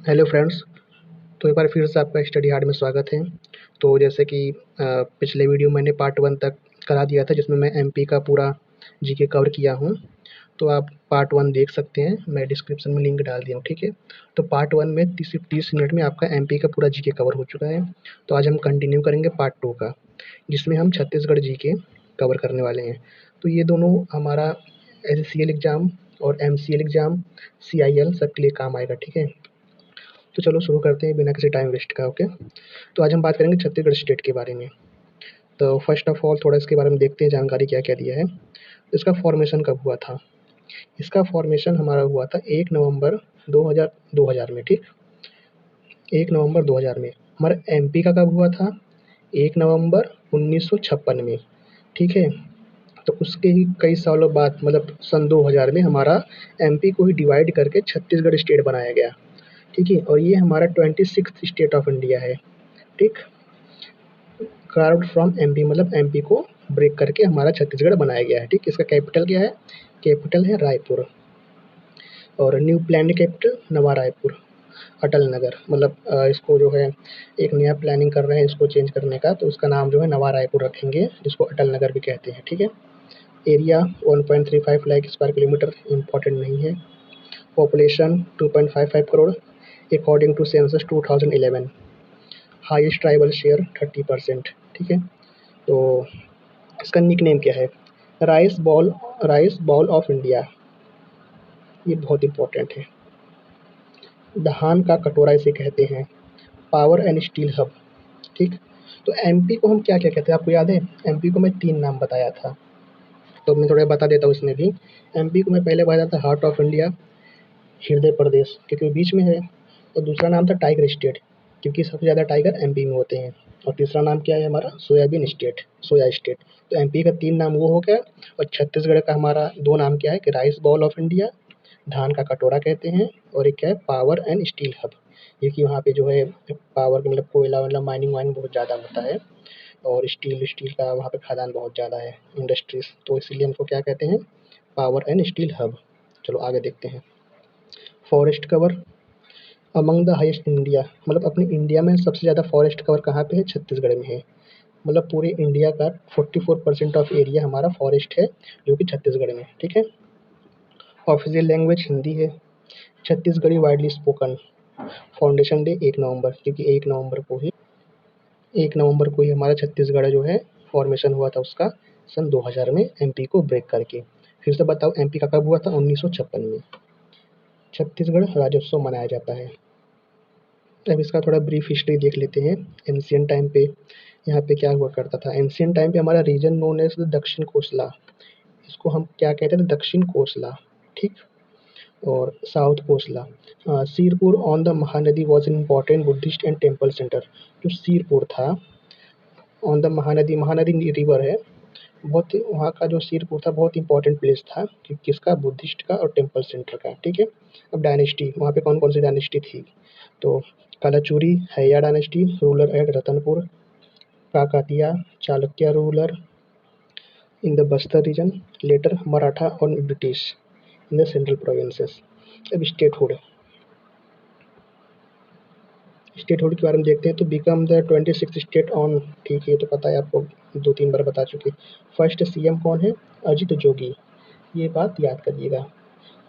Hello friends. तो एक बार फिर से आपका स्टडी हार्ड में स्वागत है। तो जैसे कि पिछले वीडियो मैंने पार्ट 1 तक करा दिया था, जिसमें मैं एमपी का पूरा जीके कवर किया हूँ। तो आप पार्ट 1 देख सकते हैं, मैं डिस्क्रिप्शन में लिंक डाल दिया हूँ, ठीक है। तो पार्ट 1 में 30 मिनट में आपका एमपी का पूरा जीके कवर हो चुका है। तो आज हम कंटिन्यू करेंगे पार्ट 2 का, जिसमें हम छत्तीसगढ़ जीके कवर करने वाले हैं। तो ये दोनों हमारा एससीएल एग्ज़ाम और एमसीएल एग्ज़ाम, सीआईएल सबके लिए काम आएगा, ठीक है। तो चलो शुरू करते हैं बिना किसी टाइम वेस्ट का। ओके, तो आज हम बात करेंगे छत्तीसगढ़ स्टेट के बारे में। तो फर्स्ट ऑफ ऑल थोड़ा इसके बारे में देखते हैं, जानकारी क्या क्या दिया है। इसका फॉर्मेशन कब हुआ था? इसका फॉर्मेशन हमारा हुआ था 1 नवंबर 2000 में, ठीक। 1 नवंबर 2000 में। हमारा एमपी का कब हुआ था? 1 नवंबर 1956 में, ठीक है। तो उसके ही कई सालों बाद, मतलब सन 2000 में, हमारा एमपी को ही डिवाइड करके छत्तीसगढ़ स्टेट बनाया गया, ठीक है। और ये हमारा 26th स्टेट ऑफ इंडिया है, ठीक। कार्व्ड फ्रॉम एमपी, मतलब एमपी को ब्रेक करके हमारा छत्तीसगढ़ बनाया गया है, ठीक। इसका कैपिटल क्या है? कैपिटल है रायपुर। और न्यू प्लान कैपिटल नवा रायपुर, अटल नगर। मतलब इसको जो है एक नया प्लानिंग कर रहे हैं इसको चेंज करने का, तो उसका नाम जो है नवा रायपुर रखेंगे, जिसको अटल नगर भी कहते हैं, ठीक है। Area 1.35 lakh square kilometre, important नहीं है। Population 2.55 crore according to census 2011। Highest tribal share 30%, ठीक है। तो इसका निक नेम क्या है? राइस बॉल ऑफ इंडिया, ये बहुत इंपॉर्टेंट है। धान का कटोरा इसे कहते हैं। पावर एंड स्टील हब, ठीक। तो एमपी को हम क्या क्या कहते हैं, आपको याद है? एमपी को मैं 3 नाम बताया था, तो मैं थोड़ा बता देता हूँ इसमें भी। एमपी को मैं पहले बताया था हार्ट ऑफ इंडिया, हृदय प्रदेश, क्योंकि बीच में है। और दूसरा नाम था टाइगर स्टेट, क्योंकि सबसे ज़्यादा टाइगर एमपी में होते हैं। और तीसरा नाम क्या है हमारा? Soybean state, soya state. तो एमपी का 3 नाम वो हो गया। और छत्तीसगढ़ का हमारा 2 नाम क्या है कि राइस बॉल ऑफ इंडिया, धान का कटोरा कहते हैं, और एक क्या है? पावर एंड स्टील हब, क्योंकि वहाँ पे जो है पावर मतलब कोयला, मतलब माइनिंग वाइनिंग बहुत ज़्यादा होता है। और स्टील का वहाँ पे खदान बहुत ज़्यादा है, इंडस्ट्रीज, तो इसीलिए हमको क्या कहते हैं? Power and steel hub. चलो आगे देखते हैं। Forest cover among the highest India, मतलब अपने इंडिया में सबसे ज़्यादा फॉरेस्ट कवर कहाँ पे है? छत्तीसगढ़ में है। मतलब पूरे इंडिया का 44% ऑफ एरिया हमारा फॉरेस्ट है, जो कि छत्तीसगढ़ में, ठीक है। ऑफिशियल लैंग्वेज हिंदी है। Chhattisgarhi widely spoken. Foundation day 1 नवंबर, क्योंकि 1 नवंबर को ही हमारा छत्तीसगढ़ जो है फॉर्मेशन हुआ था उसका, सन 2000 में एमपी को ब्रेक करके। फिर से बताओ, एमपी का कब हुआ था? 1956 में। छत्तीसगढ़ राज्योत्सव मनाया जाता है। अब इसका थोड़ा ब्रीफ हिस्ट्री देख लेते हैं। एंशिएंट टाइम पे यहाँ पे क्या हुआ करता था? एंशिएंट टाइम पे हमारा रीजन नोन एज द दक्षिण कोसला, इसको हम क्या कहते थे? दक्षिण कोसला, ठीक। और south Kosala. Sirpur on the Mahanadi was an important Buddhist and temple centre. जो सिरपुर था on the Mahanadi, Mahanadi river है, बहुत ही वहाँ का जो सिरपुर था बहुत इंपॉर्टेंट प्लेस था, कि किसका? बुद्धिस्ट का और टेम्पल सेंटर का, ठीक है। अब डायनेस्टी, वहाँ पे कौन कौन सी डायनेस्टी थी? तो Kalachuri Haihaya dynasty, ruler at Ratanpur. Kakatiya Chalukya ruler in the Bastar region. Later Maratha और British in the Central Provinces. अब स्टेटहुड के बारे में देखते हैं। तो become the 26th state on, ठीक है, ये तो पता है आपको, 2-3 बार बता चुके। फर्स्ट सीएम कौन है? अजित जोगी, ये बात याद करिएगा।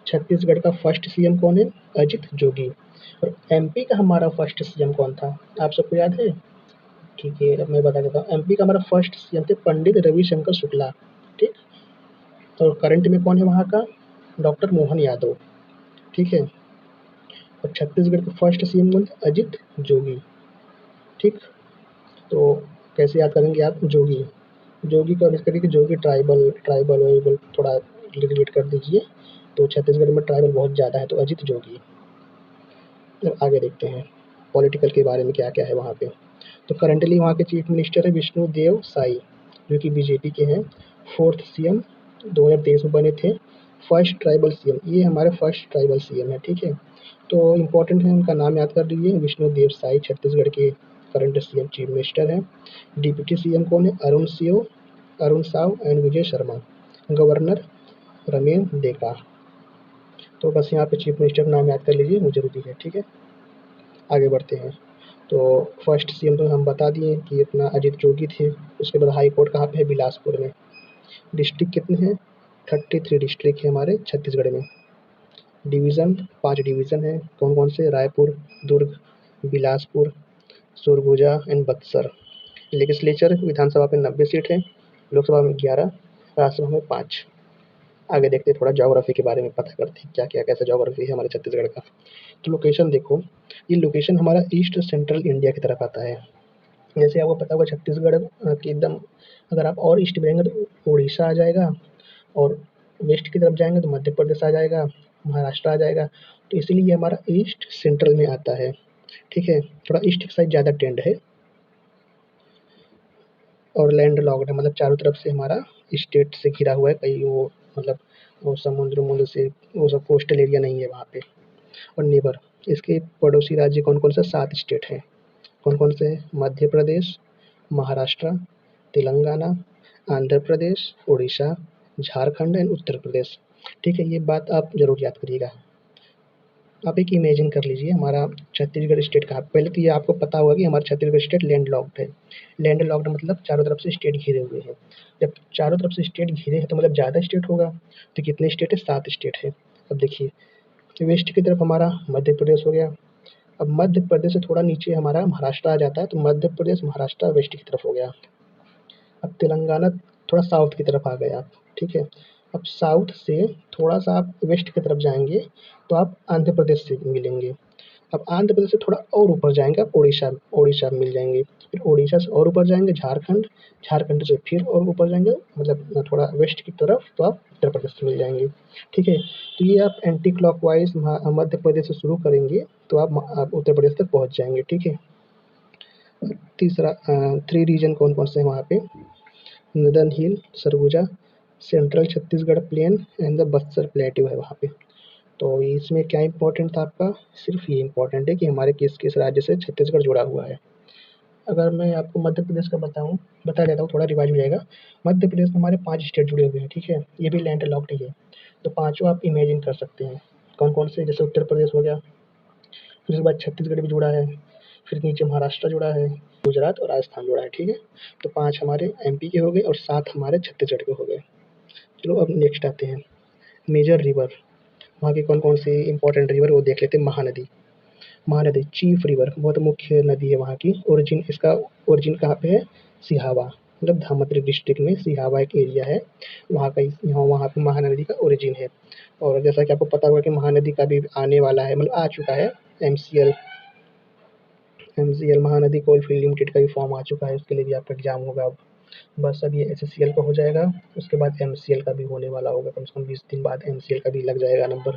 छत्तीसगढ़ का फर्स्ट सीएम कौन है? अजित जोगी। और एमपी का हमारा फर्स्ट सीएम कौन था? आप सबको याद है? ठीक है, अब मैं बता देता हूँ। एमपी का हमारा फर्स्ट सीएम थे पंडित रविशंकर शुक्ला, ठीक। और करंट में कौन है वहाँ का? डॉक्टर मोहन यादव, ठीक है। और छत्तीसगढ़ के फर्स्ट सीएम कौन थे? अजित जोगी, ठीक। तो कैसे याद करेंगे आप? जोगी, जोगी को मिस करिए कि जोगी ट्राइबल ट्राइबल वाइबल थोड़ा रिलेट कर दीजिए। तो छत्तीसगढ़ में ट्राइबल बहुत ज़्यादा है, तो अजित जोगी। अब आगे देखते हैं पॉलिटिकल के बारे में क्या क्या है वहाँ पे। तो करंटली वहाँ के चीफ मिनिस्टर है विष्णुदेव साई, जो कि बीजेपी के हैं। फोर्थ सीएम 2023 में बने थे। फर्स्ट ट्राइबल सीएम, ये हमारे फर्स्ट ट्राइबल सीएम है, ठीक है। तो इम्पोर्टेंट है, उनका नाम याद कर लीजिए, विष्णुदेव साई छत्तीसगढ़ के करंट सीएम चीफ मिनिस्टर हैं। डिप्टी सीएम कौन है? अरुण साव एंड विजय शर्मा। गवर्नर रमेन डेका। तो बस यहाँ पे चीफ मिनिस्टर का नाम याद कर लीजिए, वो जरूरी है, ठीक है। आगे बढ़ते हैं। तो फर्स्ट सीएम तो हम बता दिए कि अपना अजित जोगी थे। उसके बाद हाई कोर्ट कहाँ पे है? बिलासपुर में। डिस्ट्रिक्ट कितने हैं? 33 डिस्ट्रिक्ट है हमारे छत्तीसगढ़ में। डिवीज़न 5 डिवीज़न है। कौन-कौन से? रायपुर, दुर्ग, बिलासपुर, सरगुजा एंड बक्सर। लेजिस्लेचर विधानसभा में 90 सीट है, लोकसभा में 11, राज्यसभा में 5। आगे देखते हैं, थोड़ा ज्योग्राफी के बारे में पता करते हैं, क्या-क्या कैसा ज्योग्राफी है हमारे छत्तीसगढ़ का। तो लोकेशन देखो, ये लोकेशन हमारा ईस्ट सेंट्रल इंडिया की तरफ आता है। जैसे आपको पता होगा छत्तीसगढ़ कि एकदम अगर आप और ईस्ट में जाएँगे तो उड़ीसा आ जाएगा, और वेस्ट की तरफ जाएँगे तो मध्य प्रदेश आ जाएगा, महाराष्ट्र आ जाएगा। तो इसीलिए ये हमारा ईस्ट सेंट्रल में आता है, ठीक है? थोड़ा ईस्ट की साइड ज़्यादा ट्रेंड है और लैंड लॉक्ड है, मतलब चारों तरफ से हमारा स्टेट से घिरा हुआ है। कहीं वो मतलब वो समुद्र-वमुद्र से वो सब कोस्टल एरिया नहीं है वहाँ पे। और नेबर, इसके पड़ोसी राज्य कौन-कौन से? 7 स्टेट हैं। कौन-कौन से हैं? मध्य प्रदेश, महाराष्ट्र, तेलंगाना, आंध्र प्रदेश, उड़ीसा, झारखंड एंड उत्तर प्रदेश। ठीक है, ये बात आप ज़रूर याद करिएगा। आप एक इमेजिन कर लीजिए हमारा छत्तीसगढ़ स्टेट कहाँ पे? पहले तो ये आपको पता होगा कि हमारा छत्तीसगढ़ स्टेट लैंड लॉक्ड है। लैंड लॉक्ड मतलब चारों तरफ से स्टेट घिरे हुए हैं। जब चारों तरफ से स्टेट घिरे हैं तो मतलब ज़्यादा स्टेट होगा। तो कितने स्टेट है? 7 स्टेट है। अब देखिए, वेस्ट की तरफ हमारा मध्य प्रदेश हो गया। अब मध्य प्रदेश से थोड़ा नीचे हमारा महाराष्ट्र आ जाता है, तो मध्य प्रदेश, महाराष्ट्र वेस्ट की तरफ हो गया। अब तेलंगाना थोड़ा साउथ की तरफ आ गए आप, ठीक है? अब साउथ से थोड़ा-सा आप वेस्ट की तरफ जाएँगे, तो आप आंध्र प्रदेश से मिलेंगे। अब आंध्र प्रदेश से थोड़ा और ऊपर जाएँगे आप उड़ीसा उड़ीसा मिल जाएँगे। फिर उड़ीसा से और ऊपर जाएँगे झारखंड, झारखंड से फिर और ऊपर जाएँगे मतलब थोड़ा वेस्ट की तरफ, तो आप उत्तर प्रदेश से मिल जाएँगे, ठीक है? तो ये आप एंटी क्लॉकवाइज़ मध्य प्रदेश से शुरू करेंगे, तो आप उत्तर प्रदेश तक पहुँच जाएँगे, ठीक है? तीसरा 3 रीजन कौन-कौन से हैं वहाँ पे? Northern hill, Surguja, central Chhattisgarh plain and the Bastar plateau है वहाँ पे। तो इसमें क्या इम्पोर्टेंट था आपका? सिर्फ़ ये इम्पोर्टेंट है कि हमारे किस-किस राज्य से छत्तीसगढ़ जुड़ा हुआ है। अगर मैं आपको मध्य प्रदेश का बता देता हूँ, थोड़ा रिवाइज़ हो जाएगा। मध्य प्रदेश में हमारे 5 स्टेट जुड़े हुए हैं, ठीक है? ये भी लैंड लॉक्ड ही है। तो पाँचों आप इमेजिन कर सकते हैं। कौन-कौन से? जैसे उत्तर प्रदेश हो गया, फिर उसके बाद छत्तीसगढ़ भी जुड़ा है, फिर नीचे महाराष्ट्र जुड़ा है, गुजरात और राजस्थान जुड़ा है, ठीक है? तो 5 हमारे एमपी के हो गए और 7 हमारे छत्तीसगढ़ के हो गए। चलो अब नेक्स्ट आते हैं, मेजर रिवर। वहाँ की कौन-कौन सी इम्पोर्टेंट रिवर वो देख लेते हैं। महानदी, महानदी चीफ रिवर, बहुत मुख्य नदी है वहाँ की। इसका ओरिजिन कहाँ पे है? सिहावा, मतलब धामत्री डिस्ट्रिक्ट में सिहावा एक एरिया है, वहाँ का वहाँ पे महानदी का ओरिजिन है। और जैसा कि आपको पता होगा कि महानदी का भी आने वाला है, मतलब आ चुका है एमसीएल। महानदी कोलफील्ड लिमिटेड का भी फॉर्म आ चुका है, उसके लिए भी आपका एग्ज़ाम होगा अब। बस अब ये एसएससीएल का हो जाएगा, उसके बाद एमसीएल का भी होने वाला होगा, कम से कम 20 दिन बाद एमसीएल का भी लग जाएगा नंबर।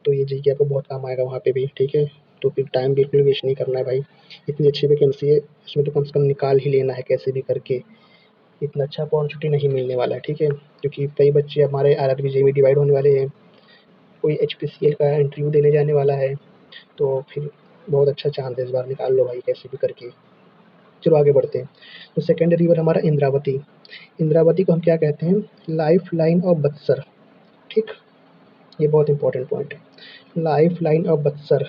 तो ये जीके आपको बहुत काम आएगा वहाँ पे भी, ठीक है? तो फिर टाइम बिल्कुल वेस्ट नहीं करना है भाई। इतनी अच्छी वैकेंसी है, इसमें तो कम से कम निकाल ही लेना है कैसे भी करके। इतना अच्छा अपॉर्चुनिटी नहीं मिलने वाला है, ठीक है? क्योंकि कई बच्चे हमारे आरआरबी, जेईई डिवाइड होने वाले हैं, कोई एचपीसीएल का इंटरव्यू देने जाने वाला है, तो फिर बहुत अच्छा चांस है, इस बार निकाल लो भाई कैसे भी करके। चलो आगे बढ़ते हैं। तो सेकंड रिवर हमारा इंद्रावती। इंद्रावती को हम क्या कहते हैं? लाइफ लाइन ऑफ बक्सर, ठीक? ये बहुत इंपॉर्टेंट पॉइंट है। लाइफ लाइन ऑफ बक्सर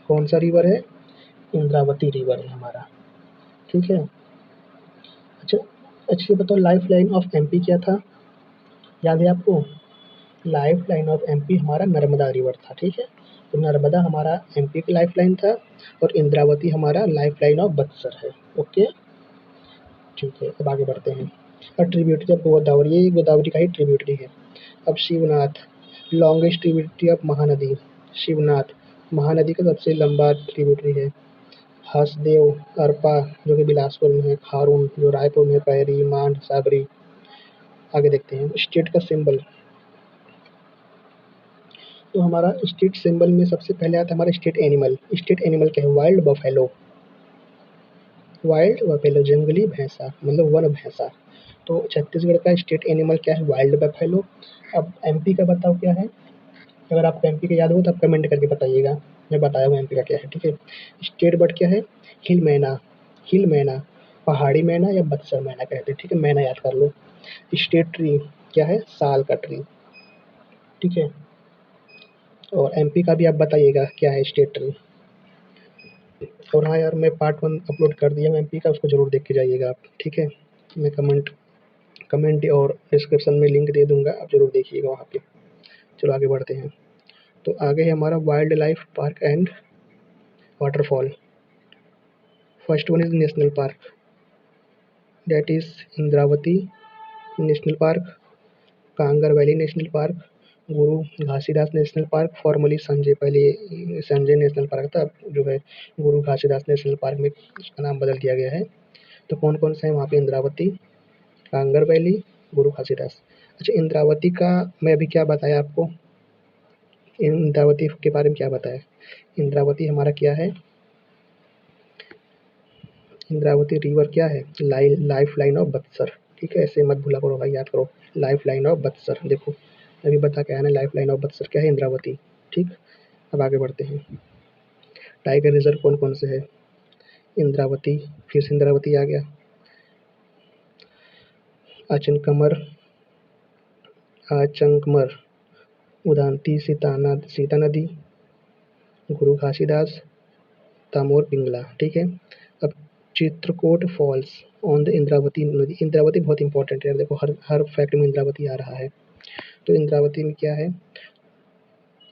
कौन सा रिवर है? इंद्रावती रिवर है हमारा, ठीक है? अच्छा, अच्छा ये बताओ लाइफ लाइन ऑफ एमपी क्या था? याद है आपको? लाइफ लाइन ऑफ एमपी हमारा नर्मदा रिवर था, ठीक है? तो नर्मदा हमारा एमपी की लाइफ लाइन था और इंद्रावती हमारा लाइफ लाइन ऑफ बक्सर है, ओके? ठीक है, अब आगे बढ़ते हैं। और ट्रिब्यूटरी ऑफ गोदावरी, ये गोदावरी का ही ट्रिब्यूटरी है। अब Shivnath, longest tributary of Mahanadi, Shivnath Mahanadi का सबसे लंबा ट्रिब्यूटरी है। हसदेव, अरपा जो कि बिलासपुर में है, खारून जो रायपुर में है, पैरी, मांड, साबरी। आगे देखते हैं स्टेट का सिंबल। तो हमारा स्टेट सिंबल में सबसे पहले आता है हमारा स्टेट एनिमल। स्टेट एनिमल क्या है? Wild buffalo. वाइल्ड बफेलो जंगली भैंसा, मतलब वन भैंसा। तो छत्तीसगढ़ का स्टेट एनिमल क्या है? Wild buffalo. अब एमपी का बताओ क्या है? अगर आपको एमपी का याद हो तो आप कमेंट करके बताइएगा, मैं बताया हूँ एमपी का क्या है, ठीक है? स्टेट बर्ड क्या है? हिल मैना, हिल मैना, पहाड़ी मैना या बक्सर मैना कहते हैं, ठीक है? मैना याद कर लो। स्टेट ट्री क्या है? साल का ट्री, ठीक है? और एमपी का भी आप बताइएगा क्या है स्टेट ट्री। और हाँ यार, मैं पार्ट 1 अपलोड कर दिया हूँ एमपी का, उसको ज़रूर देख के जाइएगा आप, ठीक है? मैं कमेंट और डिस्क्रिप्शन में लिंक दे दूँगा, आप ज़रूर देखिएगा वहाँ पे। चलो आगे बढ़ते हैं। तो आगे है हमारा wildlife park and waterfall. First one is national park, that is Indravati National Park, Kanger Valley National Park, Guru Ghasidas National Park, formerly Sanjay, पहले ये संजय नेशनल पार्क था, अब जो है गुरु घासीदास नेशनल पार्क में उसका नाम बदल दिया गया है। तो कौन-कौन से हैं वहाँ पे? इंद्रावती, कांगर वैली, गुरु घासीदास। अच्छा, इंद्रावती का मैं अभी क्या बताया आपको? इंद्रावती के बारे में क्या बताया? इंद्रावती हमारा क्या है? इंद्रावती रिवर क्या है? लाइफ लाइन ऑफ बक्सर, ठीक है? ऐसे मत भूला करो भाई, याद करो, लाइफ लाइन ऑफ बक्सर। देखो अभी बता के आया ना, लाइफ लाइन ऑफ बक्सर क्या है? इंद्रावती, ठीक। अब आगे बढ़ते हैं। टाइगर रिजर्व कौन कौन से है? इंद्रावती, फिर से इंद्रावती आ गया, आचंकमर, उदांती, सीता नदी, गुरु घासीदास, तामोर पिंगला, ठीक है। अब Chitrakoot falls on the Indravati नदी। इंद्रावती बहुत इंपॉर्टेंट है, देखो हर हर फैक्ट में इंद्रावती आ रहा है। तो इंद्रावती में क्या है?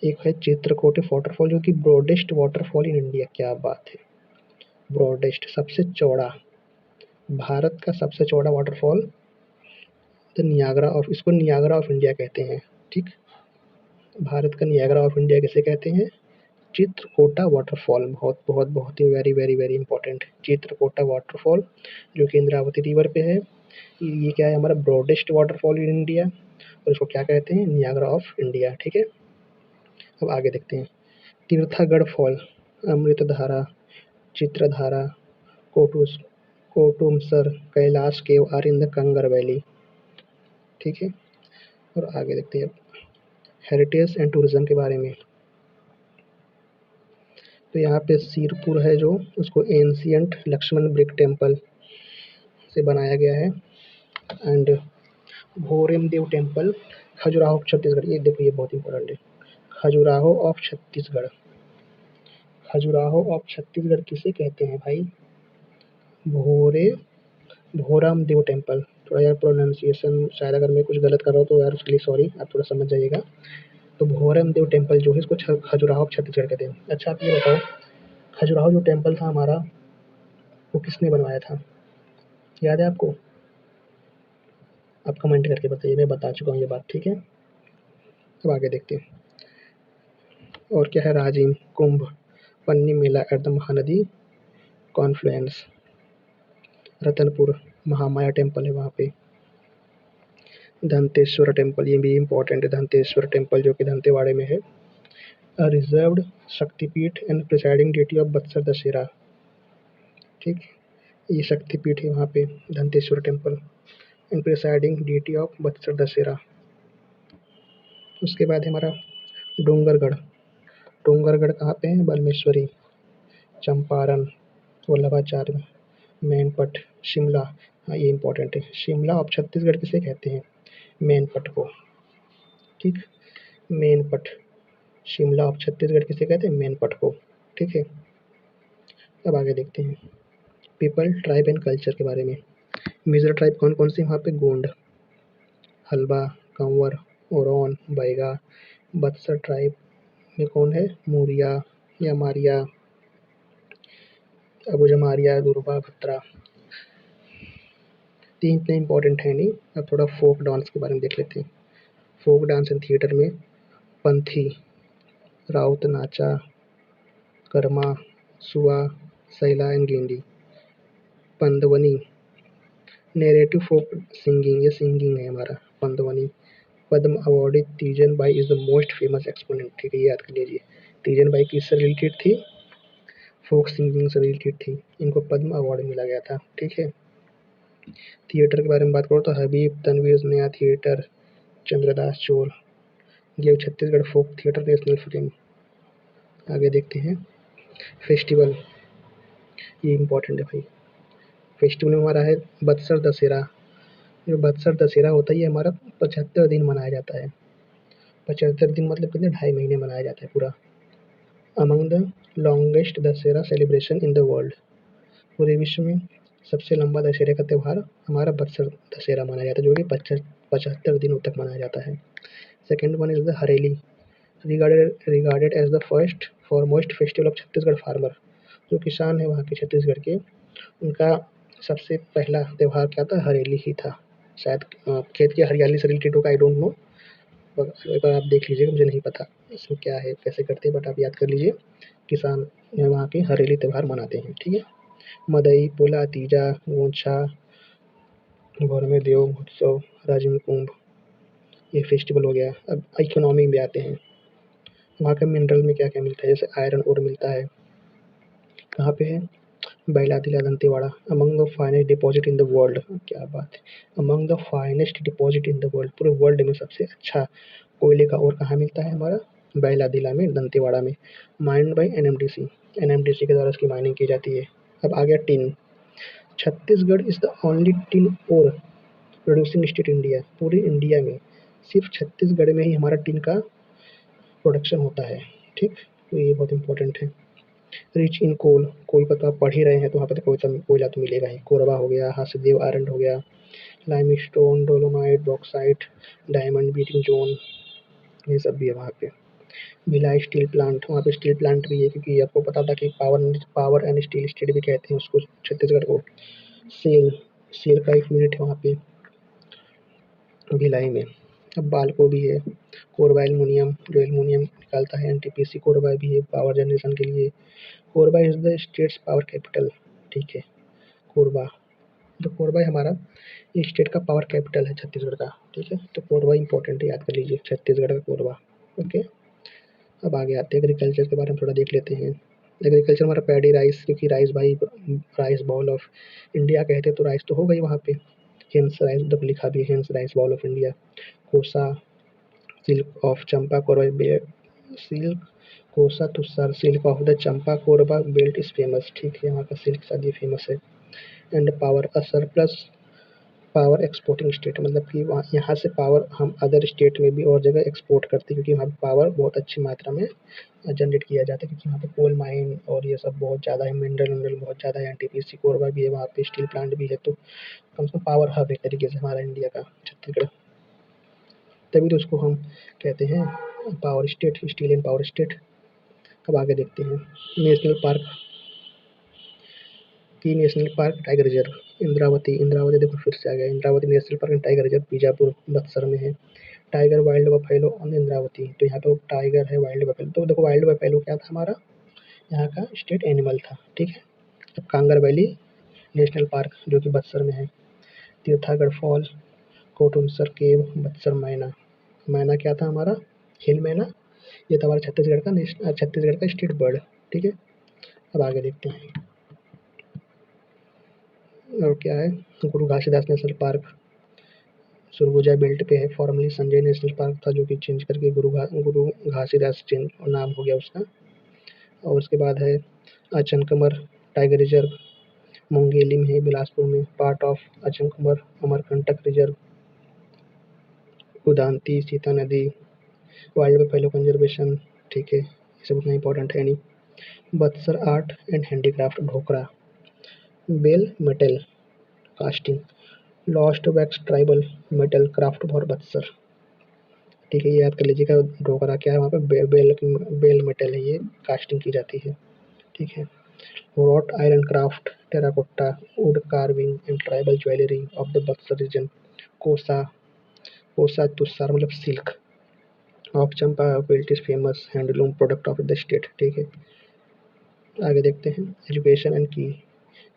एक है चित्रकूट वाटरफॉल, जो कि ब्रॉडेस्ट वाटरफॉल इन इंडिया। क्या बात है! ब्रॉडेस्ट, सबसे चौड़ा, भारत का सबसे चौड़ा वाटरफॉल, द नियाग्रा ऑफ, इसको नियाग्रा ऑफ इंडिया कहते हैं, ठीक। भारत का नियाग्रा ऑफ इंडिया किसे कहते हैं? चित्रकोटा वाटरफॉल। बहुत बहुत बहुत ही very very very important, Chitrakota waterfall जो कि इंद्रावती रिवर पे है। ये क्या है? हमारा ब्रॉडेस्ट वाटरफॉल इन इंडिया, और इसको क्या कहते हैं? नियाग्रा ऑफ इंडिया, ठीक है। अब आगे देखते हैं। तीर्थगढ़ फॉल, अमृतधारा, चित्रधारा, कोटूस Kotumsar, Kailash cave are in the Kanger valley, ठीक है। और आगे देखते हैं हेरिटेज एंड टूरिज्म के बारे में। तो यहाँ पे सिरपुर है जो, उसको एंशियंट लक्ष्मण ब्रिक टेम्पल से बनाया गया है। And Bhoramdeo temple, Khajuraho Chhattisgarh. ये देखो, ये बहुत इंपॉर्टेंट है, खजुराहो ऑफ छत्तीसगढ़। खजुराहो ऑफ छत्तीसगढ़ किसे कहते हैं भाई? Bhoramdeo temple. थोड़ा यार प्रोनाउंसिएशन शायद अगर मैं कुछ गलत कर रहा हूँ तो यार उसके लिए सॉरी, आप थोड़ा समझ जाइएगा। तो भोरम देव टेम्पल जो है, इसको खजुराहो ऑफ छत्तीसगढ़ कहते हैं। अच्छा, आप ये बताओ, खजुराहो जो टेम्पल था हमारा, वो किसने बनवाया था? याद है आपको? आप कमेंट करके बताइए, मैं बता चुका हूँ ये बात, ठीक है। अब आगे देखते हैं। और क्या है? Rajim, Kumbh, Punni Mela at the Mahanadi confluence, Ratanpur Mahamaya temple है वहाँ पे। दंतेश्वर टेम्पल, ये भी इम्पोर्टेंट है, दंतेश्वर टेम्पल जो कि दंतेवाड़े में है। Reserved Shaktipeeth and presiding deity of Buxar Dussehra, ठीक। ये शक्तिपीठ है वहाँ पे, Danteshwar temple, and presiding deity of Buxar Dussehra. उसके बाद है हमारा डोंगरगढ़। डोंगरगढ़ कहाँ पे है? बाल्मेश्वरी, चंपारण, वल्लभाचार्य, मैनपट, शिमला। हाँ, ये इम्पोर्टेंट है, शिमला ऑफ छत्तीसगढ़ किसे कहते हैं? मैनपट को, ठीक। मैनपट, शिमला ऑफ छत्तीसगढ़ किसे कहते हैं? मैनपट को, ठीक है। अब आगे देखते हैं पीपल, ट्राइब एंड कल्चर के बारे में। मेजर ट्राइब कौन कौन से वहाँ पे? गोंड, हल्बा, कंवर, ओरोन, बैगा। बत्सर ट्राइब में कौन है? मूरिया या मारिया, अबुझमारिया, दुर्बा, भत्रा। तीन इतने इंपॉर्टेंट है नहीं। अब थोड़ा फोक डांस के बारे में देख लेते हैं। फोक डांस एंड थिएटर में Panthi, Raut Nacha, Karma, Sua, Saila and Gendi. Pandwani, narrative folk singing, ये सिंगिंग है हमारा Pandwani. Padma awarded Teejan Bai is the most famous exponent, ठीक है, ये याद कर लीजिए। तीजन बाई किससे रिलेटेड थी? फोक सिंगिंग से रिलेटेड थी, इनको पद्म अवार्ड मिला गया था, ठीक है। थिएटर के बारे में बात करो तो हबीब तनवीर नया थिएटर, चंद्रदास चोर, ये Chhattisgarh folk theatre national film. आगे देखते हैं फेस्टिवल, ये इम्पोर्टेंट है भाई। फेस्टिवल में हमारा है बत्सर दशहरा। जो बत्सर दशहरा होता है ये हमारा 75 दिन मनाया जाता है। 75 दिन मतलब कितने? 2.5 महीने मनाया जाता है पूरा। Among the longest Dussehra celebration in the world. पूरे विश्व में सबसे लंबा दशहरे का त्यौहार हमारा बत्सर दशहरा माना जाता है, जो कि 75 दिनों तक मनाया जाता है। Second one is the Hareli, regarded as the first foremost festival of Chhattisgarh farmer. जो किसान है वहाँ के छत्तीसगढ़ के, उनका सबसे पहला त्यौहार क्या था, हरेली ही था। शायद खेत की हरियाली से रिलेटेड होगा, आई डोंट नो, एक बार आप देख लीजिएगा, मुझे नहीं पता इसमें क्या है कैसे करते हैं, बट आप याद कर लीजिए किसान वहाँ के हरेली त्यौहार मनाते हैं। ठीक है, मदई, पोला, तीजा, गोंछा, भौर देव महोत्सव, राजिम कुंभ, ये फेस्टिवल हो गया। अब इकोनॉमी में आते हैं, वहाँ के मिनरल में क्या क्या मिलता है, जैसे आयरन ओर मिलता है। कहाँ पे है, Bailadila Dantewada, among the finest deposit in the world. क्या बात है, among the finest deposit in the world, पूरे वर्ल्ड में सबसे अच्छा कोयले का ओर कहाँ मिलता है, हमारा बैलादिला में, दंतेवाड़ा में। माइंड बाई एनएमडीसी, एनएमडीसी के द्वारा इसकी माइनिंग की जाती है। अब आ गया tin, Chhattisgarh is the only tin ore producing state India. पूरे इंडिया में सिर्फ छत्तीसगढ़ में ही हमारा टिन का प्रोडक्शन होता है। ठीक, तो ये बहुत इंपॉर्टेंट है। रिच इन कोल, कोल का तो आप पढ़ ही रहे हैं, तो वहाँ पे तो कोयला तो मिलेगा ही। कोरबा हो गया, हास्यदेव आयरन हो गया, limestone, dolomite, bauxite, diamond beating zone, ये सब भी है वहाँ पे। भिलाई स्टील प्लांट, वहाँ पे स्टील प्लांट भी है, क्योंकि आपको पता था कि पावर एंड स्टील स्टेट भी कहते हैं उसको छत्तीसगढ़ को। सेल, सेल का एक यूनिट है वहाँ पे भिलाई में। अब बालको भी है, कोरबा एल्युमिनियम, जो एल्युमिनियम निकालता है। एनटीपीसी कोरबा भी है पावर जनरेशन के लिए। Korba is the states power capital. ठीक है, कोरबा, तो कोरबा हमारा स्टेट का पावर कैपिटल है छत्तीसगढ़ का। ठीक है, तो कोरबा इंपॉर्टेंट है, याद कर लीजिए, छत्तीसगढ़ का कोरबा। ओके, अब आगे आते हैं एग्रीकल्चर के बारे में थोड़ा देख लेते हैं। एग्रीकल्चर हमारा पैडी राइस, क्योंकि राइस भाई राइस बॉल ऑफ इंडिया कहते हैं, तो राइस तो हो गई वहाँ पे। हेंस राइस उधर लिखा भी है, hence rice bowl of India. Kosa, silk of Champa Korba, silk Kosa Tussar, silk of the Champa Korba belt is famous. ठीक है, वहाँ का सिल्क शादी फेमस है। And power, a surplus power exporting state, मतलब कि वहाँ यहाँ से पावर हम अदर स्टेट में भी और जगह एक्सपोर्ट करते हैं, क्योंकि वहाँ पर पावर बहुत अच्छी मात्रा में जनरेट किया जाता है, क्योंकि वहाँ पे कोल माइन और ये सब बहुत ज़्यादा है, मिनरल विनरल बहुत ज़्यादा है। एनटीपीसी कोरबा भी है वहाँ पे, स्टील प्लांट भी है, तो कम से कम पावर हब एक तरीके से हमारा इंडिया का छत्तीसगढ़, तभी तो उसको हम कहते हैं power state, steel and power state. अब आगे देखते हैं नेशनल पार्क की, national park tiger reserve, Indravati, Indravati देखो फिर से आ गया, Indravati National park and tiger reserve Bijapur Buxar में है। Tiger wild buffalo on Indravati, तो यहाँ पे टाइगर है, वाइल्ड बफेलो, तो देखो वाइल्ड बफेलो क्या था, हमारा यहाँ का स्टेट एनिमल था। ठीक है, अब कांगर वैली नेशनल पार्क जो कि बक्सर में है। तीर्थागढ़ फॉल, कोटुमसर केव, बक्सर मैना, मैना क्या था हमारा, हिल मैना, ये था हमारा छत्तीसगढ़ का स्टेट बर्ड। ठीक है, अब आगे देखते हैं और क्या है, गुरु Ghasidas National park Surguja belt पे है। फॉर्मली संजय नेशनल पार्क था, जो कि चेंज करके गुरु घासीदास चेंज नाम हो गया उसका। और उसके बाद है अचनकमर टाइगर रिजर्व, मुंगेली में है, बिलासपुर में, part of Achanakmar Amarkantak reserve. Udanti, Sita Nadi, wild buffalo conservation. ठीक है, ये सब उतना इंपॉर्टेंट है नहीं। Buxar art and handicraft, Dhokra, bell metal casting, lost wax tribal metal craft for Buxar. ठीक है, ये याद कर लीजिएगा, ढोकरा क्या है, वहाँ पे बेल मेटल है, ये कास्टिंग की जाती है। ठीक है, wrought iron craft, terracotta, wood carving and tribal jewelry of the Buxar region. कोसा, कोसा तुषार मतलब silk of Champa belt is famous handloom product of the state. ठीक है, आगे देखते हैं एजुकेशन एंड की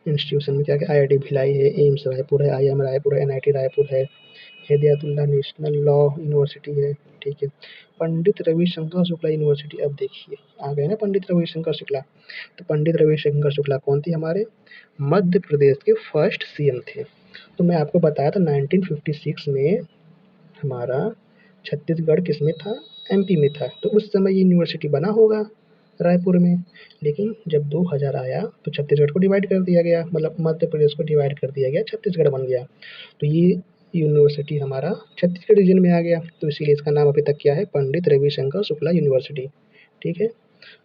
इंस्टीट्यूशन में क्या क्या, आईआईटी भिलाई है, एम्स रायपुर है, आईएम रायपुर है, एनआईटी रायपुर है, हिदायतुल्लाह नेशनल लॉ यूनिवर्सिटी है। ठीक है, पंडित रविशंकर शुक्ला यूनिवर्सिटी, अब देखिए आ गए ना पंडित रविशंकर शुक्ला, तो पंडित रविशंकर शुक्ला कौन थे, हमारे मध्य प्रदेश के फर्स्ट सीएम थे। तो मैं आपको बताया था 1956 में हमारा छत्तीसगढ़ किस में था, एमपी में था, तो उस समय ये यूनिवर्सिटी बना होगा रायपुर में। लेकिन जब 2000 आया तो छत्तीसगढ़ को डिवाइड कर दिया गया, मतलब मध्य प्रदेश को डिवाइड कर दिया गया, छत्तीसगढ़ बन गया, तो ये यूनिवर्सिटी हमारा छत्तीसगढ़ रीजन में आ गया, तो इसीलिए इसका नाम अभी तक क्या है, पंडित रविशंकर शुक्ला यूनिवर्सिटी। ठीक है,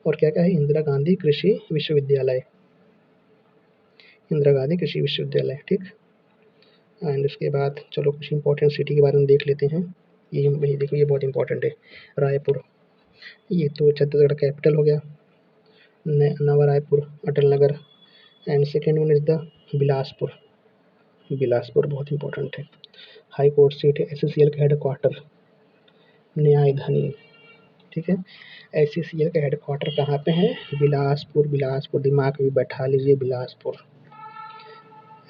और क्या क्या है, इंदिरा गांधी कृषि विश्वविद्यालय, इंदिरा गांधी कृषि विश्वविद्यालय, ठीक। एंड उसके बाद चलो कुछ इंपॉर्टेंट सिटी के बारे में देख लेते हैं। ये देखो, ये बहुत इंपॉर्टेंट है, रायपुर। ये तो छत्तीसगढ़ कैपिटल हो गया, Nava Raipur, Atal Nagar. And second one is the Bilaspur, Bilaspur बहुत इंपॉर्टेंट है। हाई कोर्ट सीट है, एससीसीएल का हेड क्वार्टर न्यायधनी, ठीक है। एससीसीएल का हेड क्वार्टर कहाँ पे है, बिलासपुर, बिलासपुर दिमाग में बैठा लीजिए, बिलासपुर।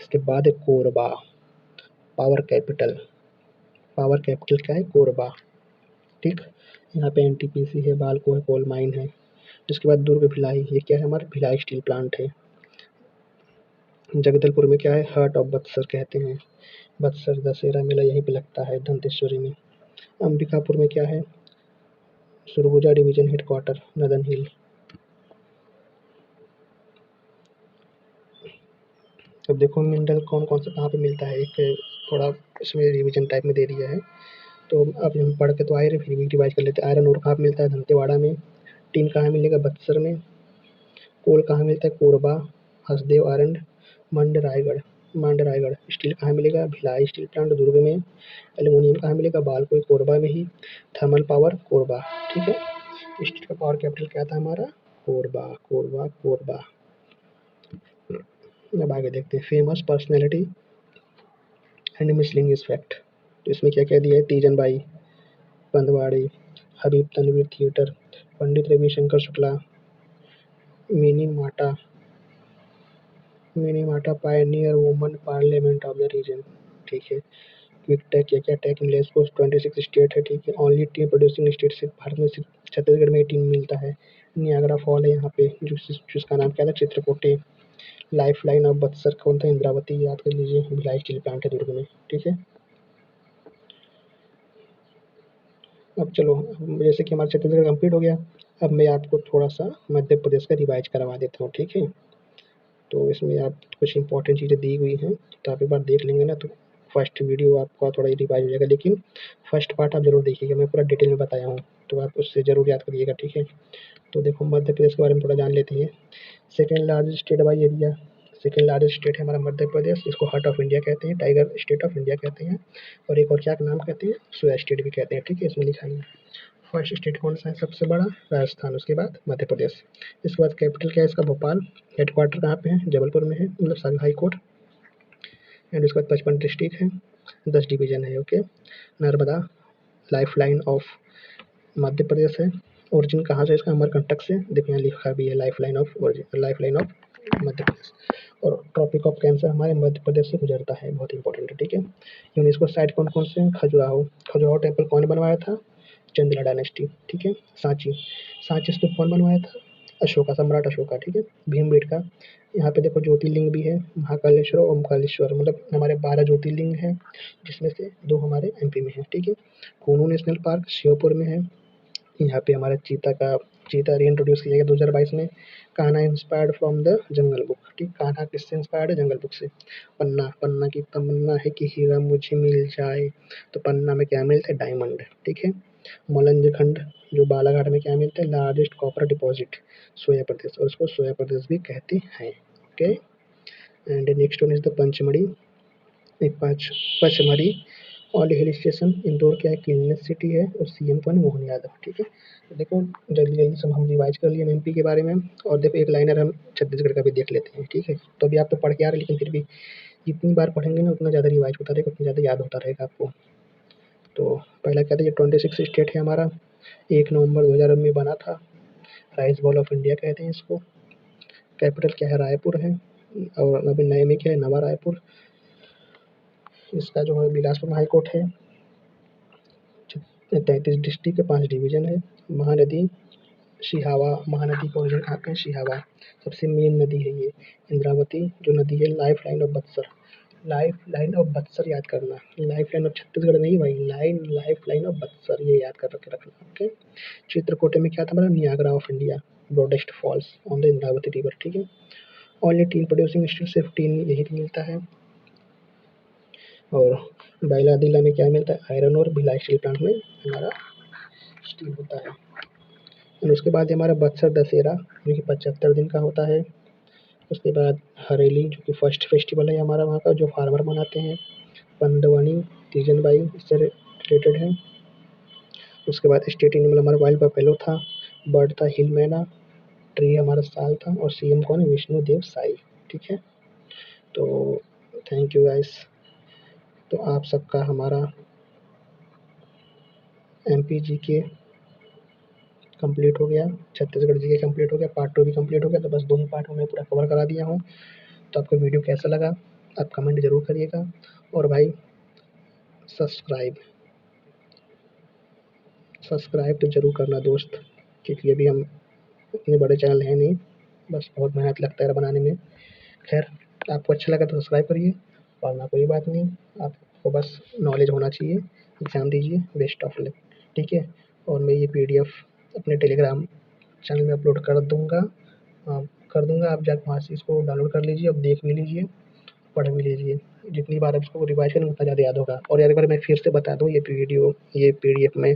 इसके बाद है Korba, power capital, power capital क्या है, कोरबा, ठीक। यहाँ पे एनटीपीसी है, बालको है, कोल माइन है। इसके बाद दुर्ग भिलाई, ये क्या है, हमारा भिलाई स्टील प्लांट है। जगदलपुर में क्या है, हार्ट ऑफ बक्सर कहते हैं, बक्सर दशहरा मेला यहीं पे लगता है, धंतेश्वरी में। अंबिकापुर में क्या है, सुरगुजा डिवीजन हेडक्वार्टर, नदन हिल। अब देखो मिनरल कौन कौन सा कहाँ पे मिलता है, एक थोड़ा इसमें रिवीजन टाइप में दे दिया है, तो अब हम पढ़ के तो आए रहे, फिर भी रिवाइज कर लेते हैं। आयरन ओर कहाँ पे मिलता है, दंतेवाड़ा में। टीन कहाँ मिलेगा, बक्सर में। कोल कहाँ मिलता है, कोरबा, हसदेव आयरन, मंड रायगढ़, मंड रायगढ़। स्टील कहाँ मिलेगा, भिलाई स्टील प्लांट दुर्ग में। एल्यूमिनियम कहाँ मिलेगा, बालकोई कोरबा में ही। थर्मल पावर कोरबा, ठीक है। स्टील का पावर कैपिटल क्या था हमारा, कोरबा, कोरबा, कोरबा। अब आगे देखते हैं, famous personality and miscellaneous fact. तो इसमें क्या क्या दिया है, तीजन बाई, पंदवाड़ी, Habib Tanvir theatre, Pandit Ravishankar Shukla, Mini Mata, Mini Mata pioneer woman parliament of the region, ठीक है। क्विक टेक, क्या क्या टेक मिलेगा इसको, 26 स्टेट है, ठीक है। ओनली टी प्रोड्यूसिंग स्टेट से भारत में सिर्फ छत्तीसगढ़ में ही टी मिलता है। नियाग्रा फॉल है यहाँ पे, जिसका नाम क्या था, चित्रकोटे। लाइफ लाइन ऑफ बक्सर कौन था, इंद्रावती, याद कर लीजिए। भिलाई स्टील प्लांट है दुर्ग में, ठीक है। अब चलो, जैसे कि हमारा छत्तीसगढ़ कंप्लीट हो गया, अब मैं आपको थोड़ा सा मध्य प्रदेश का रिवाइज करवा देता हूँ, ठीक है। तो इसमें आप कुछ इंपॉर्टेंट चीज़ें दी हुई हैं, तो आप एक बार देख लेंगे ना, तो फर्स्ट वीडियो आपका थोड़ा रिवाइज हो जाएगा, लेकिन फर्स्ट पार्ट आप ज़रूर देखिएगा, मैं पूरा डिटेल में बताया हूँ, तो आप उससे ज़रूर याद करिएगा, ठीक है। तो देखो मध्य प्रदेश के बारे में थोड़ा जान लेते हैं। Second largest state by area, second largest state है हमारा मध्य प्रदेश, इसको हार्ट ऑफ इंडिया कहते हैं, टाइगर स्टेट ऑफ इंडिया कहते हैं, और एक और क्या नाम कहते हैं, सोया स्टेट भी कहते हैं, ठीक है, इसमें लिखा है। फर्स्ट स्टेट कौन सा है सबसे बड़ा, राजस्थान, उसके बाद मध्य प्रदेश। इसके बाद कैपिटल क्या है इसका, भोपाल। हेडक्वार्टर कहाँ पे है, जबलपुर में है, मतलब सारी हाई कोर्ट। एंड उसके बाद 55 डिस्ट्रिक्ट है, 10 डिवीजन है, okay. Narmada, lifeline of Madhya Pradesh है। ओरिजिन कहाँ से इसका, अमरकंटक से, देखो यहाँ लिखा भी है, lifeline of origin, lifeline of Madhya Pradesh. और ट्रॉपिक ऑफ कैंसर हमारे मध्य प्रदेश से गुजरता है, बहुत इंपॉर्टेंट है, ठीक है। यूनेस्को साइट कौन कौन से हैं, खजुराहो, खजुराहो टेम्पल कौन बनवाया था, चंदेला डायनेस्टी, ठीक है। सांची, सांची स्तूप कौन बनवाया था, अशोका, सम्राट अशोका, ठीक है। भीमबेटका, यहाँ पे देखो ज्योतिर्लिंग भी है, महाकालेश्वर और ओमकारेश्वर, मतलब हमारे 12 ज्योतिर्लिंग हैं, जिसमें से 2 हमारे एमपी में है, ठीक है। कूनू नेशनल पार्क श्योपुर में है, यहाँ पे हमारा चीता रीइंट्रोड्यूस किया गया 2022 में। Kanha inspired from the jungle book, ठीक। कान्हा किससे इंस्पायर्ड है, जंगल बुक से। पन्ना, पन्ना की तमन्ना है कि हीरा मुझे मिल जाए, तो पन्ना में क्या मिलता है, डायमंड, ठीक है। मलंजखंड, जो बालाघाट में क्या मिलता है, largest copper deposit, soya Pradesh, और उसको सोया प्रदेश भी कहते हैं, okay. And next one is the Panchmarhi, एक Pachmarhi all hill station, Indore क्या है, क्लीनेस्ट सिटी है, और सीएम कौन है, मोहन यादव, ठीक है। तो देखो जल्दी जल्दी सब हम रिवाइज कर लिए एमपी के बारे में, और देखो एक लाइनर हम छत्तीसगढ़ का भी देख लेते हैं, ठीक है। तो अभी आप तो पढ़ के आ रहे हैं, लेकिन फिर भी जितनी बार पढ़ेंगे ना उतना ज़्यादा रिवाइज होता रहेगा, उतना ज़्यादा याद होता रहेगा आपको। तो पहला क्या था, ये 26 स्टेट है हमारा, 1 नवंबर 2000 में बना था। राइस बॉल ऑफ इंडिया कहते हैं इसको। कैपिटल क्या है, रायपुर है, और अभी नए में क्या है, नवा रायपुर। इसका जो है बिलासपुर में हाई कोर्ट है। 33 डिस्ट्रिक्ट है, 5 डिवीजन है। महानदी सिहावा, महानदी का ओरिजिन कहाँ का है, सिहावा, सबसे मेन नदी है ये। इंद्रावती जो नदी है, lifeline of Buxar, life line of Buxar याद करना, लाइफ लाइन ऑफ छत्तीसगढ़ नहीं भाई, लाइफ लाइन ऑफ बक्सर, ये याद कर रखे रखना, ओके। चित्रकूट में क्या था हमारा, Niagara of India, broadest falls on the Indravati river, ठीक है। ओनली टीन प्रोड्यूसिंग स्टेट, सिर्फ टीन यही पे मिलता है। और बैलाडीला में क्या मिलता है, आयरन और भिलाई स्टील प्लांट में हमारा स्टील होता है। एंड उसके बाद हमारा बक्सर दशहरा जो कि 75 दिन का होता है। उसके बाद हरेली जो कि फर्स्ट फेस्टिवल है हमारा वहाँ का, जो फार्मर मनाते हैं। पंडवानी तीजन बाई इससे रिलेटेड है। उसके बाद स्टेट एनिमल हमारा वाइल्ड बफेलो था। बर्ड था हिल मैना। ट्री हमारा साल था और सीएम कौन है, विष्णु देव साई। ठीक है, तो थैंक यू गाइस। तो आप सबका हमारा एमपी जी के कंप्लीट हो गया, छत्तीसगढ़ जी के कंप्लीट हो गया, पार्ट 2 भी कंप्लीट हो गया। तो बस दोनों पार्ट में मैं पूरा कवर करा दिया हूँ। तो आपको वीडियो कैसा लगा आप कमेंट ज़रूर करिएगा। और भाई सब्सक्राइब तो ज़रूर करना दोस्त, क्योंकि अभी हम इतने बड़े चैनल हैं नहीं, बस बहुत मेहनत लगता है बनाने में। खैर, आपको अच्छा लगा तो सब्सक्राइब करिए, वरना कोई बात नहीं। आपको बस नॉलेज होना चाहिए। एग्ज़ाम दीजिए, बेस्ट ऑफ लक। ठीक है, और मैं ये पीडीएफ अपने टेलीग्राम चैनल में अपलोड कर दूँगा। आप जाके वहाँ से इसको डाउनलोड कर लीजिए, अब देख भी लीजिए, पढ़ भी लीजिए। जितनी बार आप इसको रिवाइज़ करेंगे उतना ज़्यादा याद होगा। और एक बार मैं फिर से बता दूँ, ये पीडीएफ मैं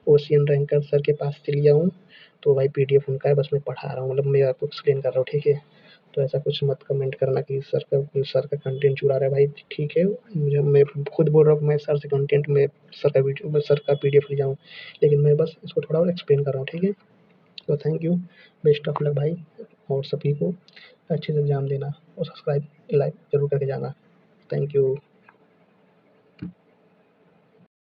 ओशियन रैंकर सर के पास से लिया हूँ। तो भाई पीडीएफ उनका है, बस मैं पढ़ा रहा हूँ, मतलब मैं आपको एक्सप्लेन कर रहा हूँ। ठीक है, तो ऐसा कुछ मत कमेंट करना कि सर का कंटेंट चुरा रहा है भाई। ठीक है, मैं खुद बोल रहा हूँ कि मैं सर से कंटेंट में सर का पीडीएफ ले जाऊँ, लेकिन मैं बस इसको थोड़ा और एक्सप्लेन कर रहा हूँ। ठीक है, तो thank you, best of luck भाई। और सभी को अच्छे से एग्ज़ाम देना और सब्सक्राइब लाइक ज़रूर करके जाना। Thank you.